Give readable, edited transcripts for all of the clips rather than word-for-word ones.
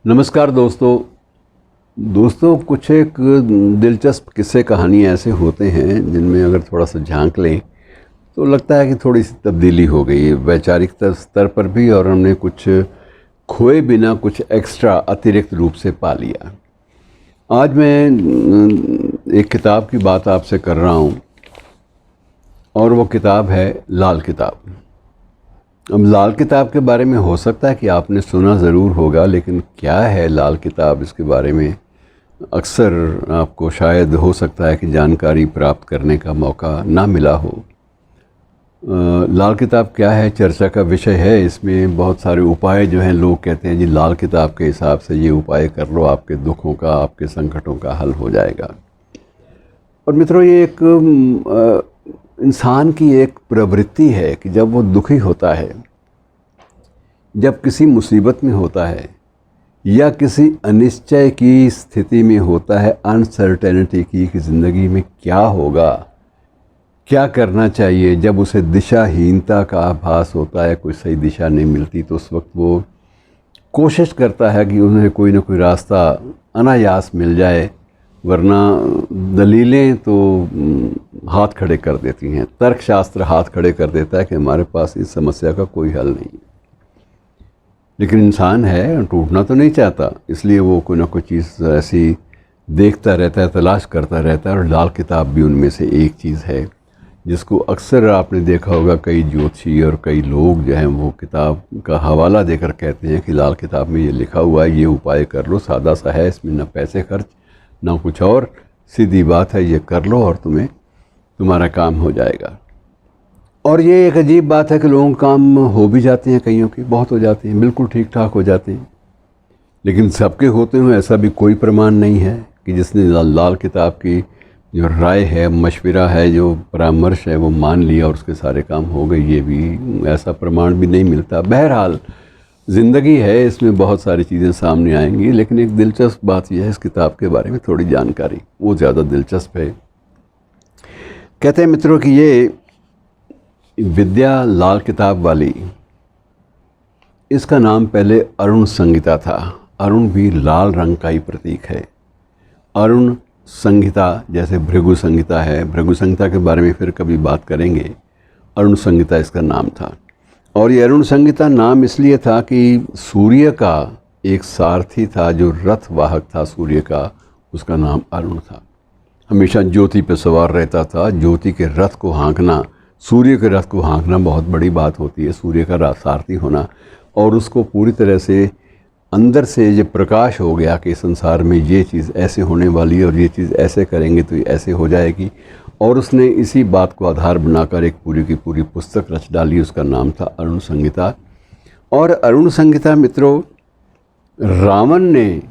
नमस्कार दोस्तों कुछ एक दिलचस्प किस्से कहानी ऐसे होते हैं जिनमें अगर थोड़ा सा झांक लें तो लगता है कि थोड़ी सी तब्दीली हो गई है वैचारिक स्तर पर भी, और हमने कुछ खोए बिना कुछ एक्स्ट्रा अतिरिक्त रूप से पा लिया। आज मैं एक किताब की बात आपसे कर रहा हूँ और वो किताब है लाल किताब। अब लाल किताब के बारे में हो सकता है कि आपने सुना ज़रूर होगा, लेकिन क्या है लाल किताब, इसके बारे में अक्सर आपको शायद हो सकता है कि जानकारी प्राप्त करने का मौका ना मिला हो। लाल किताब क्या है, चर्चा का विषय है। इसमें बहुत सारे उपाय जो हैं, लोग कहते हैं जी लाल किताब के हिसाब से ये उपाय कर लो, आपके दुखों का, आपके संकटों का हल हो जाएगा। और मित्रों, ये एक इंसान की एक प्रवृत्ति है कि जब वो दुखी होता है, जब किसी मुसीबत में होता है या किसी अनिश्चय की स्थिति में होता है, अनसर्टेनिटी की कि ज़िंदगी में क्या होगा, क्या करना चाहिए, जब उसे दिशाहीनता का आभास होता है, कोई सही दिशा नहीं मिलती, तो उस वक्त वो कोशिश करता है कि उन्हें कोई ना कोई रास्ता अनायास मिल जाए, वरना दलीलें तो हाथ खड़े कर देती हैं, तर्कशास्त्र हाथ खड़े कर देता है कि हमारे पास इस समस्या का कोई हल नहीं है। लेकिन इंसान है, टूटना तो नहीं चाहता, इसलिए वो कोई ना कोई चीज़ ऐसी देखता रहता है, तलाश करता रहता है। और लाल किताब भी उनमें से एक चीज़ है जिसको अक्सर आपने देखा होगा, कई ज्योतिषी और कई लोग जो हैं वो किताब का हवाला देकर कहते हैं कि लाल किताब में ये लिखा हुआ है, ये उपाय कर लो, सादा सा है, इसमें ना पैसे खर्च ना कुछ और, सीधी बात है, ये कर लो और तुम्हारा काम हो जाएगा। और ये एक अजीब बात है कि लोगों के काम हो भी जाते हैं, कईयों के बहुत हो जाते हैं, बिल्कुल ठीक ठाक हो जाते हैं, लेकिन सबके होते हुए ऐसा भी कोई प्रमाण नहीं है कि जिसने लाल किताब की जो राय है, मशवरा है, जो परामर्श है, वो मान लिया और उसके सारे काम हो गए। ये भी ऐसा प्रमाण भी नहीं मिलता। बहरहाल ज़िंदगी है, इसमें बहुत सारी चीज़ें सामने आएंगी, लेकिन एक दिलचस्प बात यह है, इस किताब के बारे में थोड़ी जानकारी वो ज़्यादा दिलचस्प है। कहते हैं मित्रों कि ये विद्या लाल किताब वाली, इसका नाम पहले अरुण संहिता था। अरुण भी लाल रंग का ही प्रतीक है। अरुण संहिता, जैसे भृगु संहिता है, भृगु संहिता के बारे में फिर कभी बात करेंगे। अरुण संहिता इसका नाम था। और ये अरुण संहिता नाम इसलिए था कि सूर्य का एक सारथी था जो रथ वाहक था सूर्य का, उसका नाम अरुण था। हमेशा ज्योति पर सवार रहता था। ज्योति के रथ को हाँकना, सूर्य के रथ को हाँकना बहुत बड़ी बात होती है, सूर्य का सारथी होना। और उसको पूरी तरह से अंदर से ये प्रकाश हो गया कि संसार में ये चीज़ ऐसे होने वाली है और ये चीज़ ऐसे करेंगे तो ये ऐसे हो जाएगी। और उसने इसी बात को आधार बनाकर एक पूरी की पूरी पुस्तक रच डाली, उसका नाम था अरुण संहिता। और अरुण संहिता मित्रों, रावण ने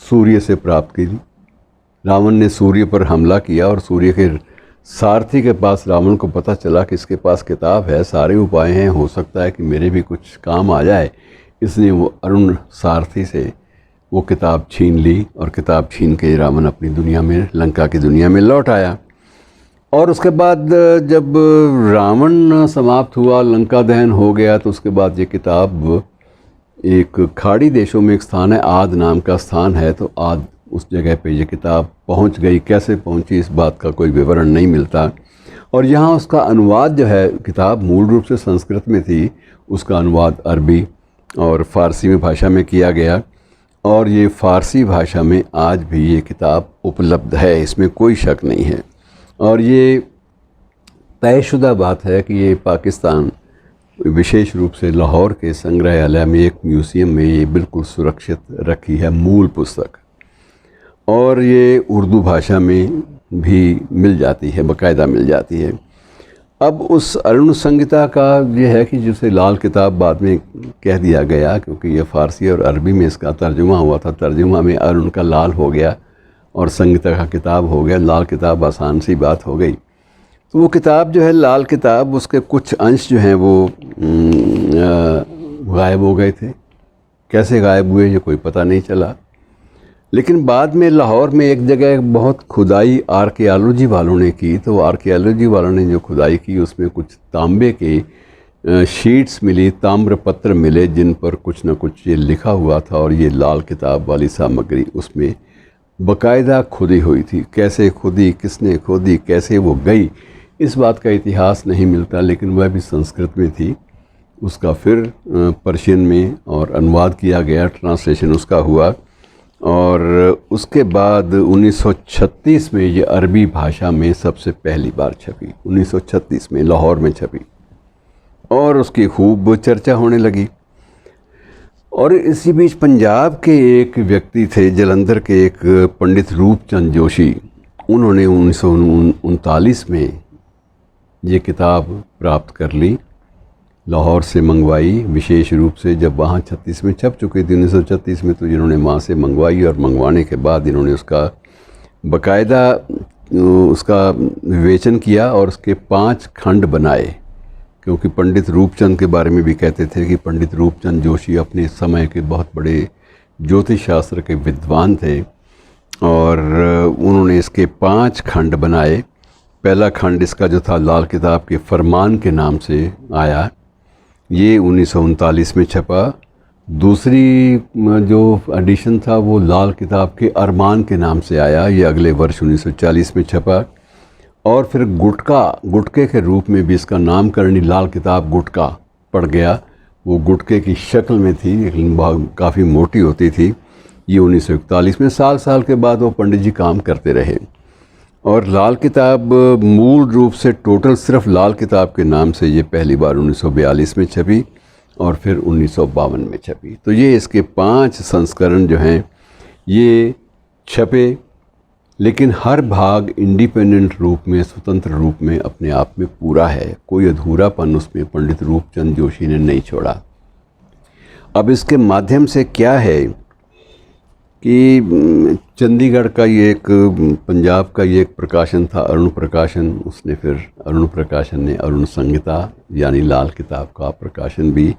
सूर्य से प्राप्त की। रावण ने सूर्य पर हमला किया और सूर्य के सारथी के पास रावण को पता चला कि इसके पास किताब है, सारे उपाय हैं, हो सकता है कि मेरे भी कुछ काम आ जाए। इसलिए वो अरुण सारथी से वो किताब छीन ली और किताब छीन के रावण अपनी दुनिया में, लंका की दुनिया में लौट आया। और उसके बाद जब रावण समाप्त हुआ, लंका दहन हो गया, तो उसके बाद ये किताब एक खाड़ी देशों में एक स्थान है, आद नाम का स्थान है, तो आद उस जगह पे ये किताब पहुंच गई। कैसे पहुंची इस बात का कोई विवरण नहीं मिलता। और यहाँ उसका अनुवाद जो है, किताब मूल रूप से संस्कृत में थी, उसका अनुवाद अरबी और फ़ारसी में भाषा में किया गया। और ये फ़ारसी भाषा में आज भी ये किताब उपलब्ध है, इसमें कोई शक नहीं है। और ये तयशुदा बात है कि ये पाकिस्तान, विशेष रूप से लाहौर के संग्रहालय में एक म्यूज़ियम में ये बिल्कुल सुरक्षित रखी है मूल पुस्तक। और ये उर्दू भाषा में भी मिल जाती है, बाकायदा मिल जाती है। अब उस अरुण संहिता का ये है कि जिसे लाल किताब बाद में कह दिया गया, क्योंकि ये फ़ारसी और अरबी में इसका तर्जुमा हुआ था। तर्जुमा में अरुण का लाल हो गया और संहिता का किताब हो गया। लाल किताब आसान सी बात हो गई। तो वो किताब जो है लाल किताब, उसके कुछ अंश जो हैं वो गायब हो गए थे। कैसे गायब हुए ये कोई पता नहीं चला। लेकिन बाद में लाहौर में एक जगह बहुत खुदाई आर्कियोलॉजी वालों ने की, तो आर्कियोलॉजी वालों ने जो खुदाई की उसमें कुछ तांबे के शीट्स मिली, ताम्रपत्र मिले जिन पर कुछ न कुछ ये लिखा हुआ था, और ये लाल किताब वाली सामग्री उसमें बाकायदा खुदी हुई थी। कैसे खुदी, किसने खोदी, कैसे वो गई, इस बात का इतिहास नहीं मिलता, लेकिन वह भी संस्कृत में थी। उसका फिर पर्शियन में और अनुवाद किया गया, ट्रांसलेशन उसका हुआ, और उसके बाद 1936 में ये अरबी भाषा में सबसे पहली बार छपी। 1936 में लाहौर में छपी और उसकी खूब चर्चा होने लगी। और इसी बीच पंजाब के एक व्यक्ति थे, जलंधर के एक पंडित रूपचंद जोशी, उन्होंने 1939 में ये किताब प्राप्त कर ली, लाहौर से मंगवाई, विशेष रूप से जब वहाँ 36 में छप चुकी थी 1936 में, तो जिन्होंने वहाँ से मंगवाई और मंगवाने के बाद इन्होंने उसका बाकायदा उसका विवेचन किया और उसके 5 खंड बनाए। क्योंकि पंडित रूपचंद के बारे में भी कहते थे कि पंडित रूपचंद जोशी अपने समय के बहुत बड़े ज्योतिष शास्त्र के विद्वान थे, और उन्होंने इसके 5 खंड बनाए। पहला खंड इसका जो था लाल किताब के फरमान के नाम से आया, ये 1939 में छपा। दूसरी जो एडिशन था वो लाल किताब के अरमान के नाम से आया, ये अगले वर्ष 1940 में छपा। और फिर गुटके के रूप में भी इसका नामकरण लाल किताब गुटका पड़ गया। वो गुटके की शक्ल में थी, लेकिन काफ़ी मोटी होती थी। ये 1941 में साल के बाद वो पंडित जी काम करते रहे। और लाल किताब मूल रूप से टोटल सिर्फ लाल किताब के नाम से ये पहली बार 1942 में छपी और फिर 1952 में छपी। तो ये इसके 5 संस्करण जो हैं ये छपे, लेकिन हर भाग इंडिपेंडेंट रूप में, स्वतंत्र रूप में अपने आप में पूरा है। कोई अधूरापन उसमें पंडित रूपचंद जोशी ने नहीं छोड़ा। अब इसके माध्यम से क्या है कि चंडीगढ़ का ये एक, पंजाब का ये एक प्रकाशन था अरुण प्रकाशन, उसने फिर अरुण प्रकाशन ने अरुण संहिता यानी लाल किताब का प्रकाशन भी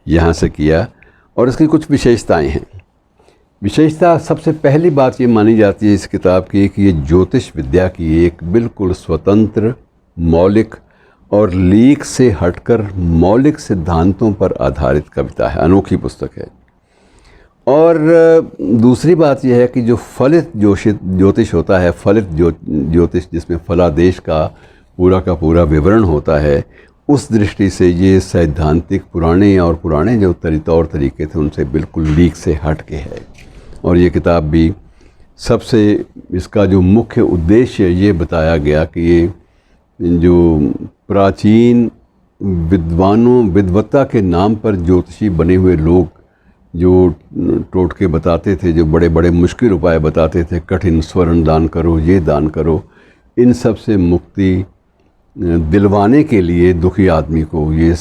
यहाँ से किया। और इसकी कुछ विशेषताएं हैं। विशेषता सबसे पहली बात ये मानी जाती है इस किताब की कि ये ज्योतिष विद्या की एक बिल्कुल स्वतंत्र, मौलिक और लीक से हटकर मौलिक सिद्धांतों पर आधारित कविता है, अनोखी पुस्तक है। और दूसरी बात यह है कि जो फलित ज्योतिष होता है, फलित ज्योतिष जिसमें फलादेश का पूरा विवरण होता है, उस दृष्टि से ये सैद्धांतिक पुराने जो तौर तरीके थे उनसे बिल्कुल लीक से हट के है। और ये किताब भी सबसे, इसका जो मुख्य उद्देश्य ये बताया गया कि ये जो प्राचीन विद्वत्ता के नाम पर ज्योतिषी बने हुए लोग जो टोटके बताते थे, जो बड़े बड़े मुश्किल उपाय बताते थे, कठिन स्वर्ण दान करो, ये दान करो, इन सब से मुक्ति दिलवाने के लिए दुखी आदमी को ये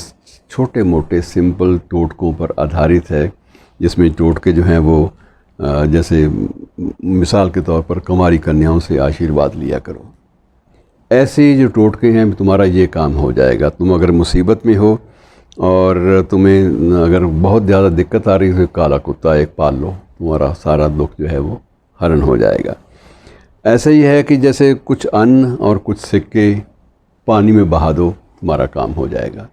छोटे मोटे सिंपल टोटकों पर आधारित है, जिसमें टोटके जो हैं वो जैसे मिसाल के तौर पर कुंवारी कन्याओं से आशीर्वाद लिया करो। ऐसे जो टोटके हैं तुम्हारा ये काम हो जाएगा। तुम अगर मुसीबत में हो और तुम्हें अगर बहुत ज़्यादा दिक्कत आ रही है तो काला कुत्ता एक पाल लो, तुम्हारा सारा दुख जो है वो हरण हो जाएगा। ऐसे ही है कि जैसे कुछ अन्न और कुछ सिक्के पानी में बहा दो, तुम्हारा काम हो जाएगा।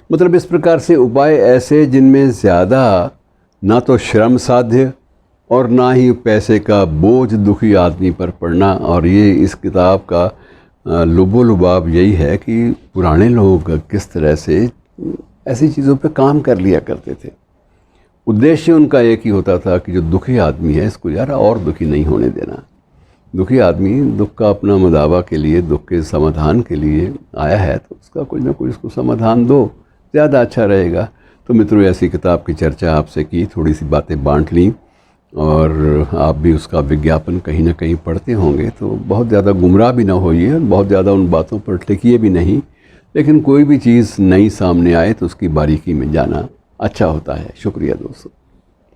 मतलब इस प्रकार से उपाय ऐसे जिनमें ज़्यादा ना तो श्रम साध्य और ना ही पैसे का बोझ दुखी आदमी पर पड़ना। और ये इस किताब का लुबो लुबाब यही है कि पुराने लोग किस तरह से ऐसी चीज़ों पे काम कर लिया करते थे। उद्देश्य उनका एक ही होता था कि जो दुखी आदमी है इसको यार और दुखी नहीं होने देना। दुखी आदमी दुख का अपना मदावा के लिए, दुख के समाधान के लिए आया है, तो उसका कुछ ना कुछ उसको समाधान दो, ज़्यादा अच्छा रहेगा। तो मित्रों, ऐसी किताब की चर्चा आपसे की, थोड़ी सी बातें बांट ली, और आप भी उसका विज्ञापन कहीं ना कहीं पढ़ते होंगे, तो बहुत ज़्यादा गुमराह भी ना होइए, बहुत ज़्यादा उन बातों पर टिकिए भी नहीं। लेकिन कोई भी चीज़ नई सामने आए तो उसकी बारीकी में जाना अच्छा होता है। शुक्रिया दोस्तों।